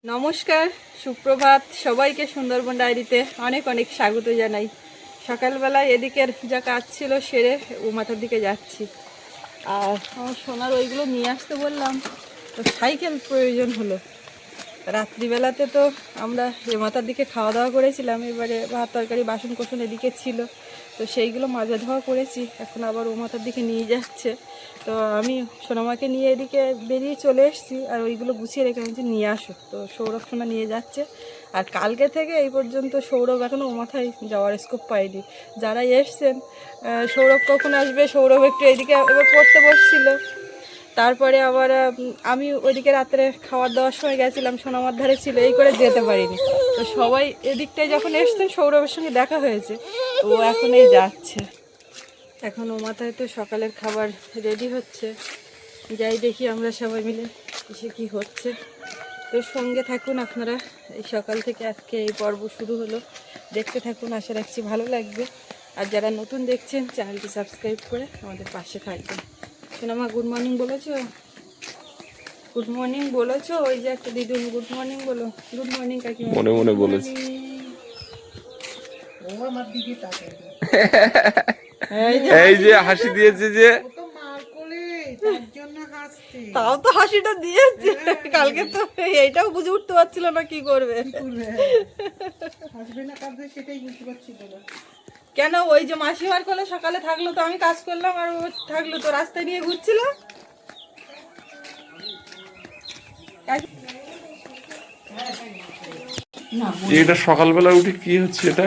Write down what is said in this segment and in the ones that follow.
নমস্কার, সুপ্রভাত সবাইকে। সুন্দরবন ডায়েরিতে অনেক অনেক স্বাগত জানাই। সকালবেলায় এদিকের যা কাজ ছিল সেরে ও মাথার দিকে যাচ্ছি। আর আমার সোনার ওইগুলো নিয়ে আসতে বললাম, তো সাইকেল প্রয়োজন হলো। রাত্রিবেলাতে তো আমরা এ মাথার দিকে খাওয়া দাওয়া করেছিলাম, এবারে ভাত তরকারি বাসন কোসন এদিকে ছিল, তো সেইগুলো মাজা ধোয়া করেছি। এখন আবার ও মাথার দিকে নিয়ে যাচ্ছে, তো আমি সোনামাকে নিয়ে এদিকে বেরিয়ে চলে এসেছি। আর ওইগুলো গুছিয়ে রেখে বলছি নিয়ে আসো, তো সৌরভ সোনা নিয়ে যাচ্ছে। আর কালকে থেকে এই পর্যন্ত সৌরভ এখনও ও মাথায় যাওয়ার স্কোপ পায়নি। যারা এসছেন, সৌরভ কখন আসবে, সৌরভ একটু এদিকে এবার পড়তে বসছিল। তারপরে আবার আমি ওইদিকে রাত্রে খাওয়ার দাওয়ার সময় গেছিলাম, সোনামার ধারে ছিল, এই করে যেতে পারিনি। তো সবাই এদিকটায় যখন এসছেন সৌরভের সঙ্গে দেখা হয়েছে, ও এখন এই যাচ্ছে। এখন ও মাথায় তো সকালের খাবার রেডি হচ্ছে, যাই দেখি আমরা সবাই মিলে এসে কি হচ্ছে। তো সঙ্গে থাকুন আপনারা, এই সকাল থেকে আজকে এই পর্ব শুরু হলো, দেখতে থাকুন, আশা রাখছি ভালো লাগবে। আর যারা নতুন দেখছেন চ্যানেলটি সাবস্ক্রাইব করে আমাদের পাশে থাকবেন। সোনামা গুড মর্নিং বলেছো? গুড মর্নিং বলেছো? ওই যে একটা দিদুন গুড মর্নিং বলো। গুড মর্নিং কাকিমা। মনে মনে বলেছি। এই যে হাসি দিয়েছে যে, তাও তো হাসিটা দিয়েছে। কালকে তো এইটাও বুঝে উঠতে পারছিল না কি করবে। কেন ওই যে মাসিমার কোলে সকালে থাকলো, তো আমি কাজ করলাম, আর ও থাকলো তো রাস্তায় নিয়ে ঘুরছিল। এটা সকালবেলা উঠে কি হচ্ছে এটা?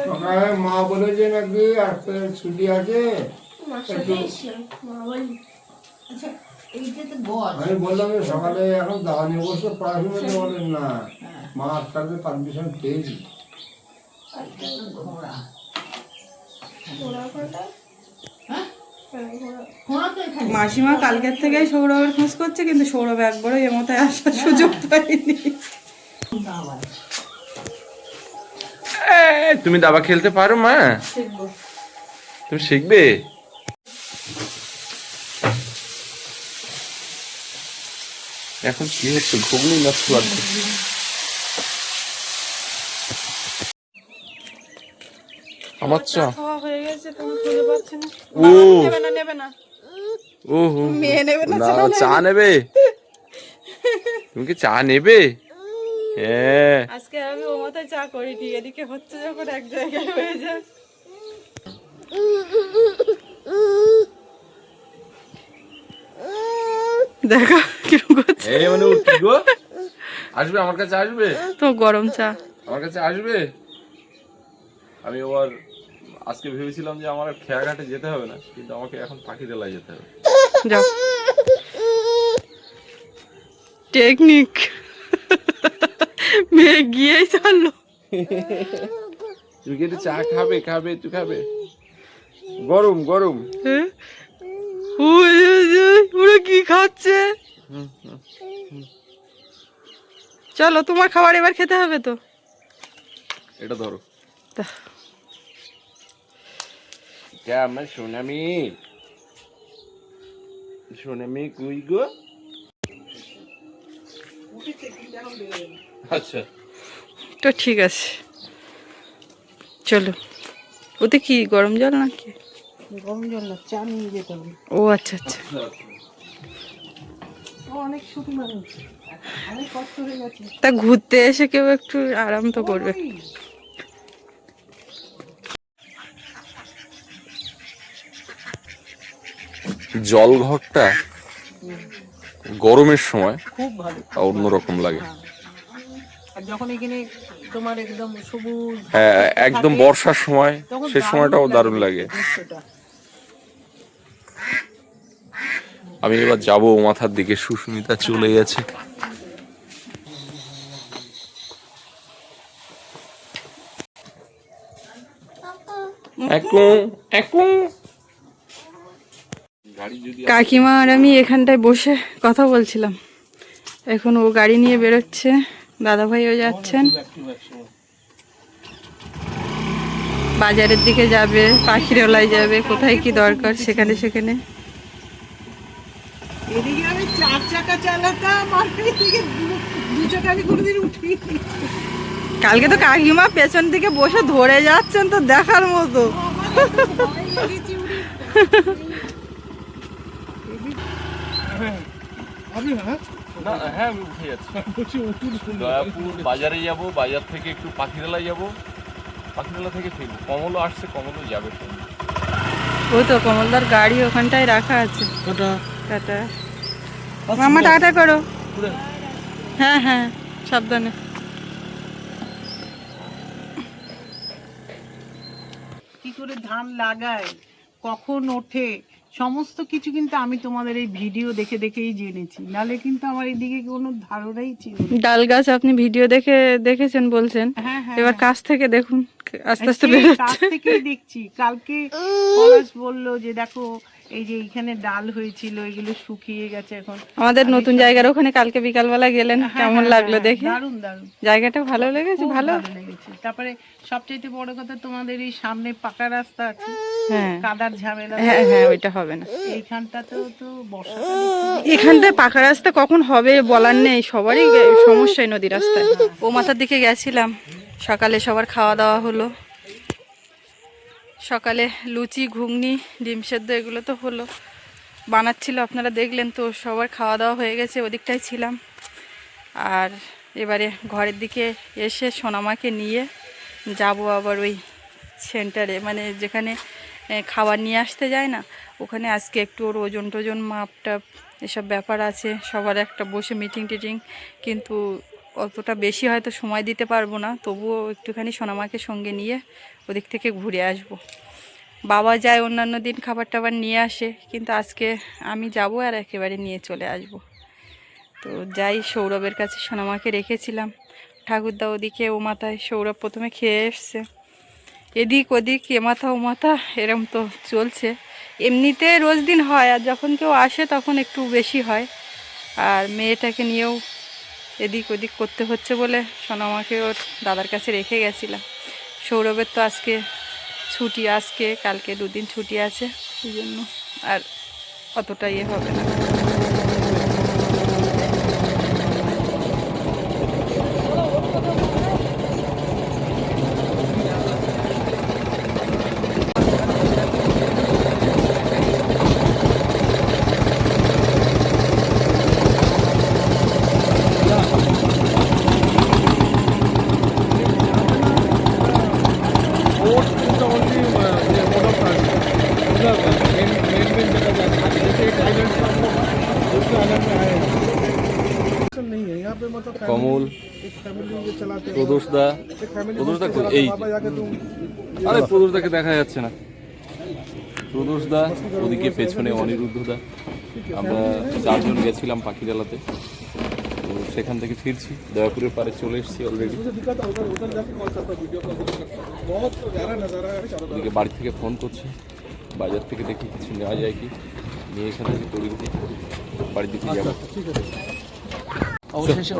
সকালে মা বলেছে নাকি আজকে ছুটি আছে, আমি বললাম যে সকালে এখন দাওয়ানি বসে পড়াশোনা বলেন না, মা আজকালকে পারমিশন পেয়েছি। মাসিমা কালকের থেকেই সৌরভের খোঁজ করছে, কিন্তু সৌরভ একবারও এ মতায় আসার সুযোগ পাইনি। তুমি দাবা খেলতে পারো মা? তুমি শিখবে? এখন কি হচ্ছে, ঘুগনি না ছোলা? আমার চা খাওয়া হয়ে গেছে, তুমি খুঁজে পাচ্ছ না। ও নেবে না, নেবে না, ওহো, মেয়ে নেবে না, না ছেলে নেবে। চা নেবে? তুমি কি চা নেবে? হ্যাঁ, আজকে আমি ও মাথায় চা করিনি, এদিকে হচ্ছে যখন এক জায়গায় হয়ে যায়। দেখো কিরকম করছে। এই মানে ও কি গো, আসবে আমার কাছে, আসবে তো গরম চা আমার কাছে আসবে। আমি আবার আজকে ভেবেছিলাম যে আমার খেয়াঘাটে যেতে হবে না, কিন্তু আমাকে এখন পাখিরালয় যেতে হবে। যাও। টেকনিক মেয়ে গিয়েই ছাড়লো। তুমি কি একটু চা খাবে? খাবে, একটু খাবে? গরম গরম। ওরা কি খাচ্ছে? চলো, তোমার খাবার এবার খেতে হবে তো। এটা ধরো। আমার সোনামি, সোনামি কই গো? আচ্ছা, তো ঠিক আছে, চলো। ওতে কি গরম জল নাকি? গরম জল না, চা নিয়ে যেতে হবে। ও আচ্ছা আচ্ছা। অনেক সুখী মানুষ, অনেক কষ্ট হয়ে গেছে। তা ঘুরতে এসে কেউ একটু আরাম তো করবে। জলঘরটা গরমের সময় খুব ভালো, অন্যরকম লাগে। আর যখন এখানে তোমার একদম সবুজ, হ্যাঁ, একদম বর্ষার সময়, তখন সে সময়টাও দারুণ লাগে। দৃশ্যটা। আমি এবার যাবো মাথার দিকে, সুস্মিতা চলে গেছে। কাকিমা আর আমি এখানটায় বসে কথা বলছিলাম। এখন ও গাড়ি নিয়ে বেরোচ্ছে, দাদা ভাইও যাচ্ছেন, বাজারের দিকে যাবে, পাখিরালয় যাবে, কোথায় কি দরকার সেখানে সেখানে। এদিকে আমি 4 চাকা চালাতাম আর এদিকে নিচে গাড়ি কোনোদিন উঠি। কালকে তো কাকিমা পেছন দিকে বসে ধরে যাচ্ছেন, তো দেখার মতো। আপনি হ্যাঁ না হ্যাঁ আমি উঠে যাচ্ছি। বলছি উঠুন শুনুন। দয়াপুর বাজারে যাব, বাজার থেকে একটু পাখিরালা যাব, পাখিরালা থেকে ফিরবো। কমলও আসছে, কমলও যাবে সঙ্গে। ওই তো কমলদার গাড়ি ওখানটায় রাখা আছে। টাটা। টাটা মামা, টাটা করো। হ্যাঁ হ্যাঁ, সাবধানে। কি করে ধান লাগায়, কখন ওঠে, সমস্ত কিছু কিন্তু আমি তোমাদের এই ভিডিও দেখে দেখেই জেনেছি, নালে কিন্তু আমার এদিকে কোনো ধারণাই ছিল না। ডাল গাছ আপনি ভিডিও দেখেছেন বলছেন, হ্যাঁ হ্যাঁ, এবার কাছ থেকে দেখুন, আস্তে আস্তে সেই বেরোচ্ছে। কাছ থেকেই দেখছি। কালকে পলাশ বললো যে দেখো এই যে এইখানে ডাল হয়েছিল এগুলো শুকিয়ে গেছে এখন। আমাদের নতুন জায়গার ওখানে কালকে বিকালবেলা গেলেন, কেমন লাগলো দেখে? দারুণ দারুণ, জায়গাটা ভালো লেগেছে? খুব ভালো। ভালো লেগেছে। তারপরে সবচেয়ে বড় কথা, তোমাদের এই সামনে পাকা রাস্তা আছে, হ্যাঁ কাদার ঝামেলা হ্যাঁ হ্যাঁ, ওইটা হবে না। এইখানটাতেও তো বর্ষাকালে এখানটায় পাকা রাস্তা কখন হবে বলার নেই, সবারই সমস্যাই নদী রাস্তায়। ও মাথার দিকে গেছিলাম, সকালে সবার খাওয়া দাওয়া হলো। সকালে লুচি, ঘুগনি, ডিম সেদ্ধ এগুলো তো হলো, বানাচ্ছিল আপনারা দেখলেন তো। সবার খাওয়া দাওয়া হয়ে গেছে, ওদিকটাই ছিলাম। আর এবারে ঘরের দিকে এসে সোনামাকে নিয়ে যাব আবার ওই সেন্টারে, মানে যেখানে খাবার নিয়ে আসতে যায় না, ওখানে আজকে একটু ওর ওজন টোজন মাপটাপ এসব ব্যাপার আছে, সবার একটা বসে মিটিং টিটিং। কিন্তু অতটা বেশি হয়তো সময় দিতে পারবো না, তবুও একটুখানি সোনামাকে সঙ্গে নিয়ে ওদিক থেকে ঘুরে আসব। বাবা যায় অন্যান্য দিন খাবার টাবার নিয়ে আসে, কিন্তু আজকে আমি যাব আর একেবারে নিয়ে চলে আসব। তো যাই, সৌরভের কাছে সোনামাকে রেখেছিলাম, ঠাকুরদা ওদিকে ও মাথায়। সৌরভ প্রথমে খেয়ে এসছে, এদিক ওদিক এ মাথা ও মাথা এরম তো চলছে। এমনিতে রোজ দিন হয়, আর যখন কেউ আসে তখন একটু বেশি হয়। আর মেয়েটাকে নিয়েও এদিক ওদিক করতে হচ্ছে বলে সোনামাকে ওর দাদার কাছে রেখে গেছিলাম। সৌরভের তো আজকে ছুটি, আজকে কালকে দুদিন ছুটি আছে, এই জন্য আর অতটা ইয়ে হবে না। नहीं है यहाँ पे, मतलब কমল, एक फैमिली ये चलाते हैं, প্রদোষদা, एक फैमिली প্রদোষদা दोस्तों এই चलाते हैं, वहाँ जाके तुम আরে প্রদোষদাকে দেখা যাচ্ছে না। প্রদোষদা ওদিকে পেছনে অনিরুদ্ধদা, আমরা চারজন গেছিলাম পাখিরালাতে, তো সেখান থেকে ফিরছি, দয়াপুরের পাড়ে চলে এসেছি অলরেডি। मुझे दिक्कत उधर उधर जाके कॉल करता वीडियो कॉल करता, बहुत प्यारा नज़ारा है चारों तरफ। ওদিকে বাড়ি থেকে ফোন করছে, বাজার থেকে দেখি কিছু নেওয়া যায় কি, নিয়ে এখান থেকে তড়িঘড়ি বাড়ির দিকে যাবো।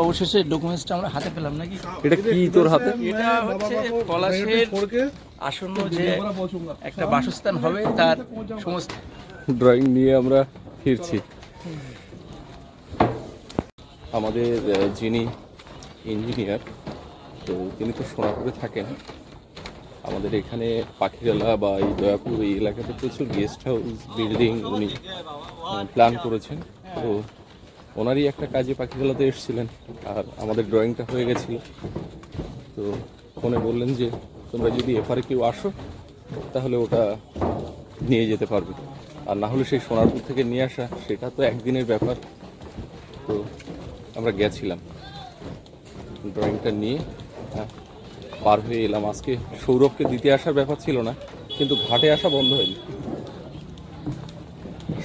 অবশেষে ডকুমেন্টসটা আমরা হাতে পেলাম নাকি? এটা কি তোর হাতে? এটা হচ্ছে পলাশের छोड़ के আসন্ন যে একটা বাসস্থান হবে তার সমস্ত ড্রয়িং নিয়ে আমরা ফিরছি। আমাদের যিনি ইঞ্জিনিয়ার, তো তিনি তো সোনাপুরে থাকেন। আমাদের এখানে পাখিরালা বা এই দয়াপুর এই এলাকাতে প্রচুর গেস্ট হাউস বিল্ডিং উনি প্ল্যান করেছেন। তো ওনারই একটা কাজে পাখিরালাতে এসেছিলেন, আর আমাদের ড্রয়িংটা হয়ে গেছিল। তো ফোনে বললেন যে তোমরা যদি এপারে কেউ আসো তাহলে ওটা নিয়ে যেতে পারবে, আর না হলে সেই সোনারপুর থেকে নিয়ে আসা সেটা তো একদিনের ব্যাপার। তো আমরা গেছিলাম, ড্রয়িংটা নিয়ে পার হয়ে এলাম। আজকে সৌরভকে দিতে আসার ব্যাপার ছিল না, কিন্তু ঘাটে আসা বন্ধ হয়নি।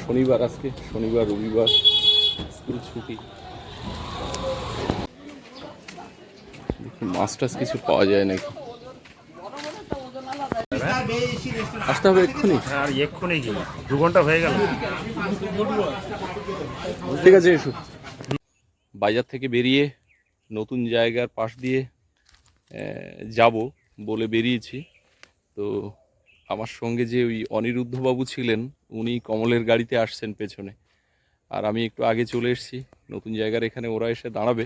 শনিবার, আজকে শনিবার রবিবার স্কুল ছুটি। দেখি মাছ টাছ কিছু পাওয়া যায় নাকি। আসতে হবে এক্ষুনি? আর এক্ষুনি কি 2 ঘন্টা হয়ে গেল। ঠিক আছে, এসো। বাজার থেকে বেরিয়ে নতুন জায়গার পাশ দিয়ে যাব বলে বেরিয়েছি। তো আমার সঙ্গে যে ওই অনিরুদ্ধবাবু ছিলেন, উনি কমলের গাড়িতে আসছেন পেছনে, আর আমি একটু আগে চলে এসেছি নতুন জায়গার এখানে। ওরা এসে দাঁড়াবে,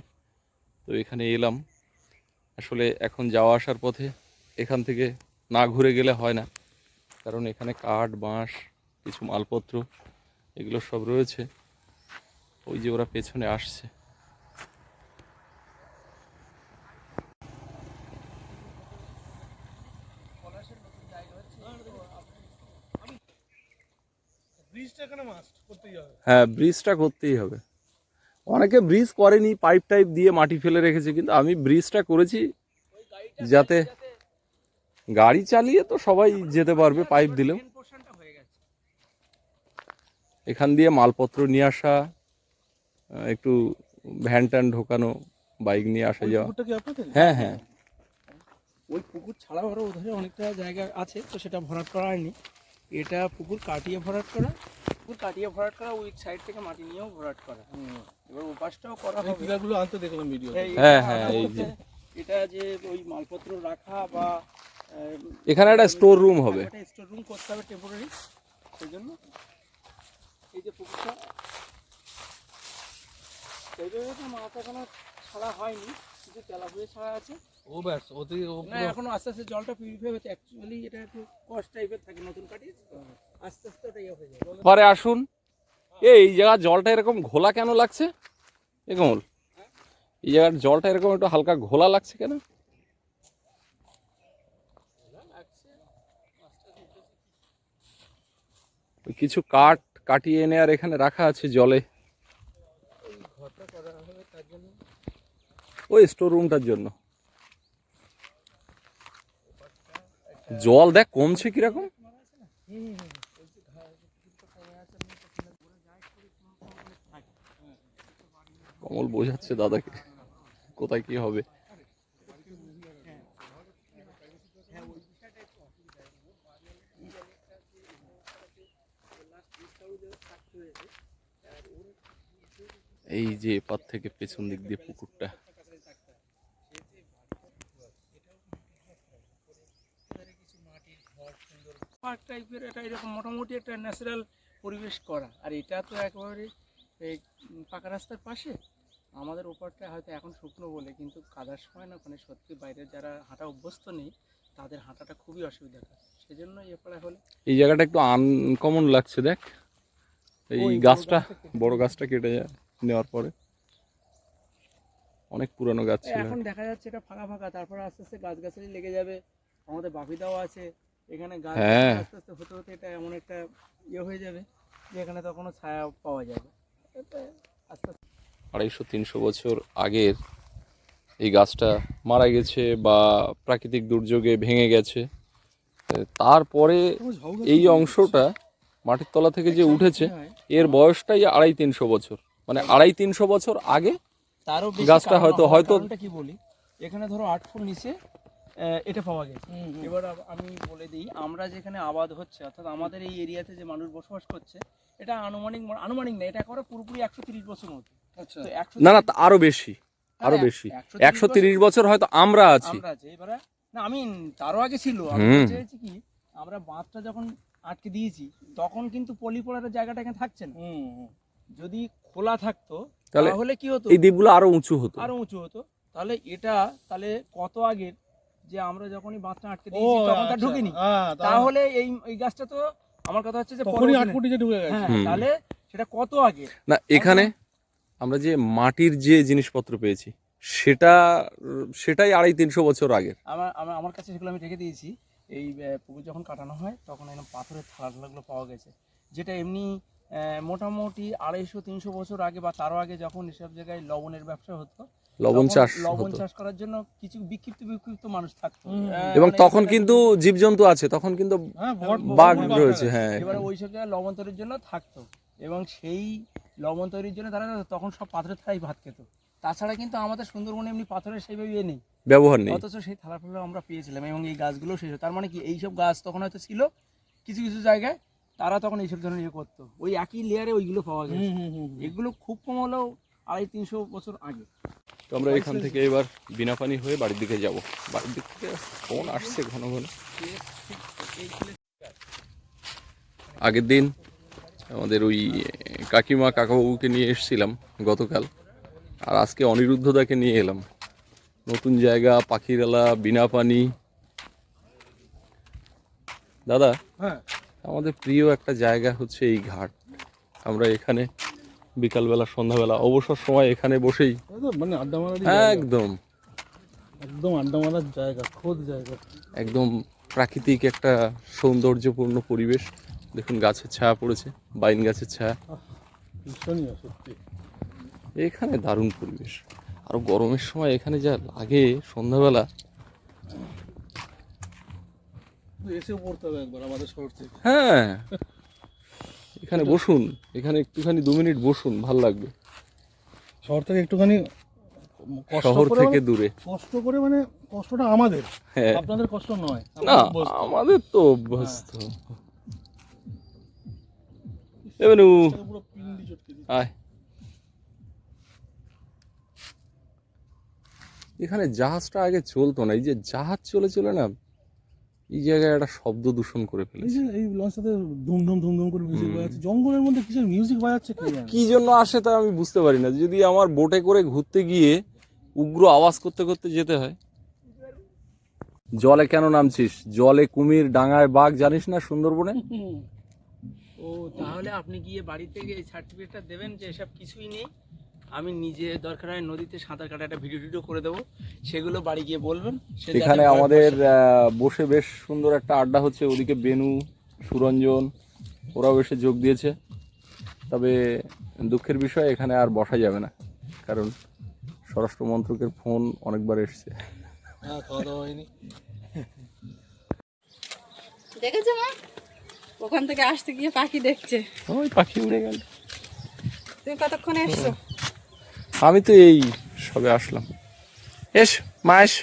তো এখানে এলাম। আসলে এখন যাওয়া আসার পথে এখান থেকে না ঘুরে গেলে হয় না, কারণ এখানে কাঠ, বাঁশ, কিছু মালপত্র এগুলো সব রয়েছে। ওই যে ওরা পেছনে আসছে। ব্রিজটা এখানে মাস্ট করতেই হবে। হ্যাঁ, ব্রিজটা করতেই হবে। অনেকে ব্রিজ করেনি, পাইপ টাইপ দিয়ে মাটি ফেলে রেখেছে, কিন্তু আমি ব্রিজটা করেছি যাতে গাড়ি চালিয়ে তো সবাই যেতে পারবে পাইপ দিলেও। এখান দিয়ে মালপত্র নিয়ে আসা, একটু ভ্যান ট্যান ঢোকানো, বাইক নিয়ে আসা যাওয়া। পুকুরটা কি আপনাদের? হ্যাঁ হ্যাঁ, ওই পুকুর ছাড়াও আরও ওধারে অনেকটা জায়গা আছে, তো সেটা ভরাট করা হয়নি। এটা পুকুর কাটিয়ে ভরাট করা, ওই সাইড থেকে মাটি নিয়েও ভরাট করা। এবার ওপাশটাও করা এই হবে। পিলারগুলো আনতে দেখলাম ভিডিও। হ্যাঁ হ্যাঁ, এই যে এটা যে ওই মালপত্র রাখা বা এখানে একটা স্টোর রুম হবে। একটা স্টোর রুম করতে হবে টেম্পোরারি। সেই জন্য এই যে পুকুরটা এইভাবে তো মাথা কোনো ছাড়া হয়নি, কিছু তেলাপুয়ে ছাড়া আছে। ও ব্যাস ওতে ও না, এখনো আস্তে আস্তে জলটা পিউরিফাই হচ্ছে। অ্যাকচুয়ালি এটা একটু কস্ট টাইপের থাকে, নতুন কাটিয়ে আস্তে আস্তে ওটা ইয়ে হয়ে যায়। পরে আসুন। এই জায়গার জলটা এরকম ঘোলা কেন লাগছে? এ কমল, এই জায়গার জলটা এরকম একটু হালকা ঘোলা লাগছে কেন? ওই কিছু কাঠ কাটিয়ে এনে আর এখানে রাখা আছে জলে, ওই স্টোর রুমটার জন্য। জল দেখ কমছে কিরকম। কমল বোঝাচ্ছে দাদাকে কোথায় কি হবে। এই যে এপার থেকে পেছন দিক দিয়ে পুকুরটা। পার্ক টাইপের এটা এরকম মোটামুটি একটা ন্যাচারাল পরিবেশ করা। আর এটা তো একেবারে এই পাকা রাস্তার পাশে। আমাদের ওপারটা হয়তো এখন শুকনো বলে, কিন্তু কাদার সময় না ওখানে সত্যি বাইরে যারা হাঁটা অভ্যস্ত নেই তাদের হাঁটাটা খুবই অসুবিধা হয়। সেজন্য এপাড়া হলে এই জায়গাটা একটু আনকমন লাগছে দেখ। এই গাছটা, বড় গাছটা কেটে নেওয়ার পরে অনেক পুরানো গাছ ছিল। এখন দেখা যাচ্ছে এটা ফাঁকা ফাঁকা, তারপরে আস্তে আস্তে গাছগাছালি লেগে যাবে। আমাদের বাপিদাও আছে এখানে, গাছ হ্যাঁ। আস্তে আস্তে হতে হতে এটা এমন একটা ইয়ে হয়ে যাবে যে এখানে তখনও ছায়া পাওয়া যাবে। এটা আস্তে আস্তে 250-300 বছর আগের এই গাছটা মারা গেছে বা প্রাকৃতিক দুর্যোগে ভেঙে গেছে। তারপরে এই অংশটা মাটির তলা থেকে যে উঠেছে, এর বয়সটাই 250-300 বছর, মানে 250-300 বছর আগে তারও বেশি গাছটা কারণ হয়তো হওয়ার হয়তো কারণটা কি বলি, এখানে ধরো 8 ফুট নিচে এটা পাওয়া গেছে। এবার আমি বলে দিই, আমরা যেখানে আবাদ হচ্ছে অর্থাৎ আমাদের এই এরিয়াতে যে মানুষ বসবাস করছে, এটা আনুমানিক না, এটা করে পুরোপুরি 130 বছর মতো। আচ্ছা। তো 130 না না, আরো বেশি, আরো হ্যাঁ, বেশি। 130 130 বছর হয়তো আমরা আছি। আমরা আছে এবারে, না আমি তারও আগে ছিল। আমি হুম। বলতে চাইছি কি, আমরা বাঁধটা যখন আটকে দিয়েছি তখন কিন্তু পলি পড়ার জায়গাটা এখানে থাকছে না। যদি খোলা থাকতো তাহলে কি হতো, এই দ্বীপগুলো আরো উঁচু হতো। আরো উঁচু হতো। তাহলে এটা তাহলে কত আগের যে আমরা যখনই বাঁধটা আটকে দিয়েছি তখন তা ঢুকেনি, তাহলে এই গাছটা তো, আমার কথা হচ্ছে যে তখনই 8 ফুট নিচে ঢুকে গেছে। হ্যাঁ, হুম। তাহলে সেটা কত আগে। না, এখানে আমরা যে মাটির যে জিনিসপত্র পেয়েছি সেটাই 250-300 বছর আগের। আমার কাছে সেগুলো আমি রেখে দিয়েছি। এই পুকুর যখন কাটানো হয় তখন এরকম পাথরের থালাগুলো পাওয়া গেছে, যেটা এমনি মোটামুটি 250-300 বছর আগে বা তারও আগে যখন এসব জায়গায় লবণের ব্যবসা হতো, লবণ চাষ লবণ হতো। চাষ করার জন্য কিছু বিক্ষিপ্ত মানুষ থাকতো। এবং মানে তখন এখানে কিন্তু জীবজন্তু আছে, তখন কিন্তু হ্যাঁ, বাঘ ভরপুর রয়েছে। বাঘ হ্যাঁ, এবারে ওই সব জায়গায় লবণ তৈরির জন্য থাকতো, এবং সেই লবণ তৈরির জন্য তারা তখন সব পাথরের থালাই ভাত খেত। তাছাড়া কিন্তু আমাদের সুন্দরবনে এমনি পাথরের সেইভাবে ইয়ে নেই, ব্যবহার নেই। অথচ সেই থালাগুলো আমরা পেয়েছিলাম, এবং এই গাছগুলো সেই, তার মানে কি এইসব গাছ তখন হয়তো ছিল কিছু কিছু জায়গায়, তারা তখন এইসব ধরনের ইয়ে করতো। ওই একই লেয়ারে ওইগুলো পাওয়া গেছে। এগুলো খুব কম হলেও 250-300 বছর আগে। তো আমরা এখান থেকে এবার বিনাপানি হয়ে বাড়ির দিকে যাব। বাড়ির দিক থেকে ফোন আসছে ঘন ঘন। আগের দিন আমাদের ওই কাকিমা কাকাবাবুকে নিয়ে এসেছিলাম গতকাল, আর আজকে অনিরুদ্ধদাকে নিয়ে এলাম। নতুন জায়গা, পাখিরালা, বিনা পানি। দাদা, হ্যাঁ আমাদের প্রিয় একটা জায়গা হচ্ছে এই ঘাট। আমরা এখানে বিকালবেলা, সন্ধ্যাবেলা, অবসর সময় এখানে বসেই এই তো মানে আড্ডা মারার একদম একদম আড্ডা মারার জায়গা, খোদ জায়গা। একদম প্রাকৃতিক একটা সৌন্দর্যপূর্ণ পরিবেশ। দেখুন গাছের ছায়া পড়েছে, বাইন গাছের ছায়া। ভীষণই সত্যি। এখানে দারুণ পরিবেশ। আরো গরমের সময় এখানে যা লাগে সন্ধ্যাবেলা। এসেও পড়তে হবে একবার আমাদের শহর থেকে। হ্যাঁ, এখানে বসুন, এখানে একটুখানি 2 মিনিট বসুন, ভাল লাগবে। শহর থেকে একটুখানি কষ্ট শহর করে থেকে মানে- দূরে। কষ্ট করে মানে কষ্টটা আমাদের, হ্যাঁ, আপনাদের কষ্ট নয়। না আপনারা অভ্যস্ত। আমাদের তো অভ্যস্ত। এবারে পুরো পিন্ডি চটকে দিচ্ছে। আয়, এখানে জাহাজটা আগে চলতো না। এই যে জাহাজ চলে চলে না এই জায়গায় একটা শব্দ দূষণ করে এই ফেলেছে। যে এই লঞ্চটাতে ধুমধুম ধুমধুম করে মিউজিক বাজাচ্ছে, জঙ্গলের মধ্যে কিসের মিউজিক বাজাচ্ছে কে জানে? কি জন্য আসে তা আমি বুঝতে পারি না। যদি আমার বোটে করে ঘুরতে গিয়ে উগ্র আওয়াজ করতে করতে যেতে হয়। জলে কেন নামছিস? জলে কুমির, ডাঙায় বাঘ, জানিস না সুন্দরবনে? ও তাহলে আপনি গিয়ে বাড়িতে গিয়ে এই সার্টিফিকেটটা দেবেন যে এসব কিছুই নেই। আমি নিজে দরকার হয় নদীতে সাঁতার কাটা একটা ভিডিও টিডিও করে দেবো, সেগুলো বাড়ি গিয়ে বলবেন। সে যাতে এখানে ভয় আমাদের বসে। বসে বেশ সুন্দর একটা আড্ডা হচ্ছে। ওদিকে বেনু, সুরঞ্জন ওরাও এসে যোগ দিয়েছে। তবে দুঃখের বিষয় এখানে আর বসা যাবে না, কারণ স্বরাষ্ট্র মন্ত্রকের ফোন অনেকবার এসছে। হ্যাঁ, খাওয়া দাওয়া হয়নি। দেখেছো মা? ওখান থেকে আসতে গিয়ে পাখি দেখছে। ওই পাখি উড়ে গেল। তুমি কতক্ষণে এসছো? আমি তো এই সবে আসলাম। এস মা, এস।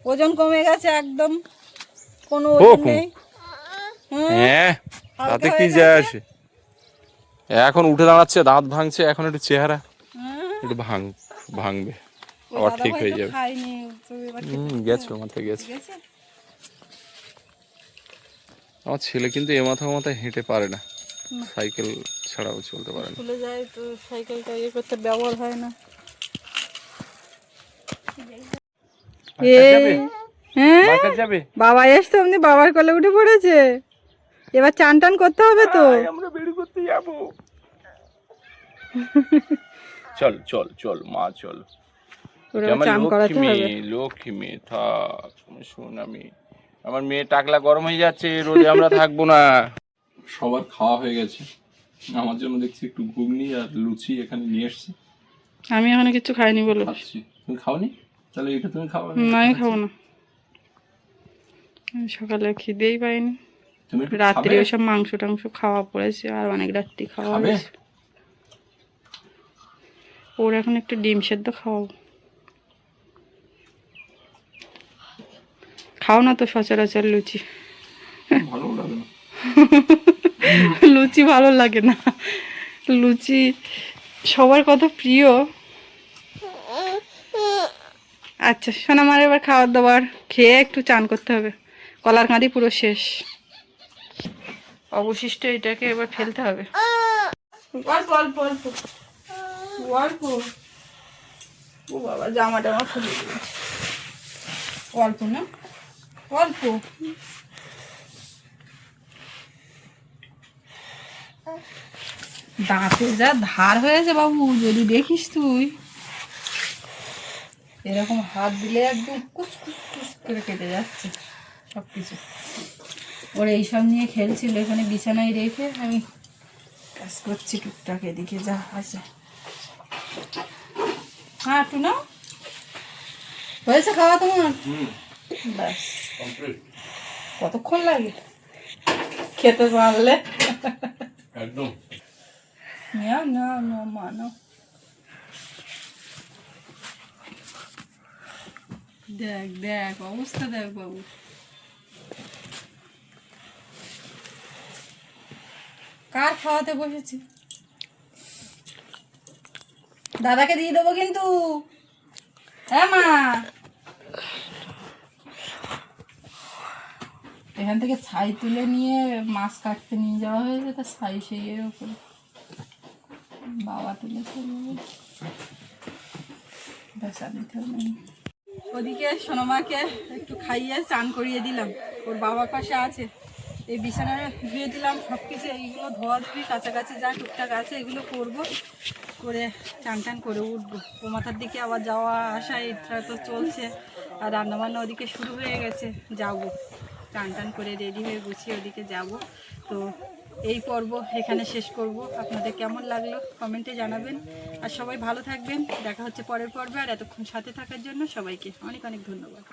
ওজন কমে গেছে একদম, কোনো ও ওজন কম। নেই। হুম, হ্যাঁ, হালকা তাতে হয়ে কি গেছে। যায় আসে? এখন উঠে দাঁড়াচ্ছে, দাঁত ভাঙছে, এখন একটু চেহারা একটু ভাঙবে, ওই আবার দাদা ঠিক ভাই হয়ে তো যাবে। খায়নি, তো এবার খেতে গেছে মাথায় গেছে। গেছে। আমার ছেলে কিন্তু এ মাথা মাথায় হেঁটে পারে না, সাইকেল ছাড়াও চলতে পারে না। স্কুলে যায় তো সাইকেলটা ইয়ে করতে ব্যবহার হয় না। এই হ্যাঁ, যাবে, বাবা এসছে, অমনি বাবার কোলে উঠে পড়েছে। এবার চান টান করতে হবে তো। আমরা বের করতে যাবো। চল চল চল মা, চল। ওরা আমার চান করাতে লক্ষ্মী হবে। মেয়ে, লক্ষ্মী মেয়ে, থাক। শোন, আমার মেয়ে টাকলা গরম হয়ে যাচ্ছে, রোদে আমরা থাকবো না। সবার খাওয়া হয়ে গেছে। আমার জন্য দেখছি একটু ঘুগনি আর লুচি এখানে নিয়ে এসছি, আমি এখনো কিছু খাইনি বলো। খাচ্ছি। তুমি খাওনি? তাহলে এটা তুমি খাও। না, আমি খাবো না। আমি সকালে খিদেই পাইনি। তুমি একটু রাত্রি খাবে? ওইসব মাংস টাংস খাওয়া পড়েছে, আর অনেক রাত্রি খাওয়া খাবে? হয়েছে। ওর এখন একটু ডিম সেদ্ধ খাওয়াবো। খাও না তো সচরাচর লুচি। ভালো লাগে না। লুচি ভালো লাগে না, লুচি সবার কত প্রিয়। আচ্ছা শোনা, আমার এবার খাবার দাবার খেয়ে একটু চান করতে হবে। কলার কাঁদি পুরো শেষ, অবশিষ্ট এটাকে এবার ফেলতে হবে। অল্প অল্প অল্প অল্প। ও বাবা, জামা টামা খুলে দিয়েছে। অল্প না, অল্প। দাঁতে যা ধার হয়েছে বাবু, যদি দেখিস তুই, এরকম হাত দিলে একদম কুচকুচ কুচ করে কেটে যাচ্ছে সব কিছু। ওর এইসব নিয়ে খেলছিল, এখানে বিছানায় রেখে আমি কাজ করছি টুকটাক, এদিকে যা আছে। হ্যাঁ একটু না হয়েছে খাওয়া তোমার? ব্যাস, কতক্ষণ লাগে খেতে পারলে? একদম। না না না মানো, দেখ দেখ অবস্থা দেখ বাবু। কার খাওয়াতে বসেছি? দাদাকে দিয়ে দেবো কিন্তু। হ্যাঁ মা, এখান থেকে ছাই তুলে নিয়ে মাছ কাটতে নিয়ে যাওয়া হয়েছে, তা ছাই সেই এর উপরে বাবা তুলে চলে বেসা দিতে হবে। ওদিকে সোনামাকে একটু খাইয়ে চান করিয়ে দিলাম, ওর বাবার পাশে আছে, এই বিছানায় ধুয়ে দিলাম, সব কিছু এইগুলো ধোয়া ধুবি কাছাকাছি যা টুকটাক আছে এগুলো করবো, করে চান টান করে উঠবো। ও মাথার দিকে আবার যাওয়া আসা এটা তো চলছে, আর রান্নাবান্না ওদিকে শুরু হয়ে গেছে, যাব চান টান করে রেডি হয়ে গুছিয়ে ওদিকে যাব। তো এই পর্ব এখানে শেষ করব। আপনাদের কেমন লাগলো কমেন্টে জানাবেন, আর সবাই ভালো থাকবেন। দেখা হচ্ছে পরের পর্বে, আর এতক্ষণ সাথে থাকার জন্য সবাইকে অনেক অনেক ধন্যবাদ।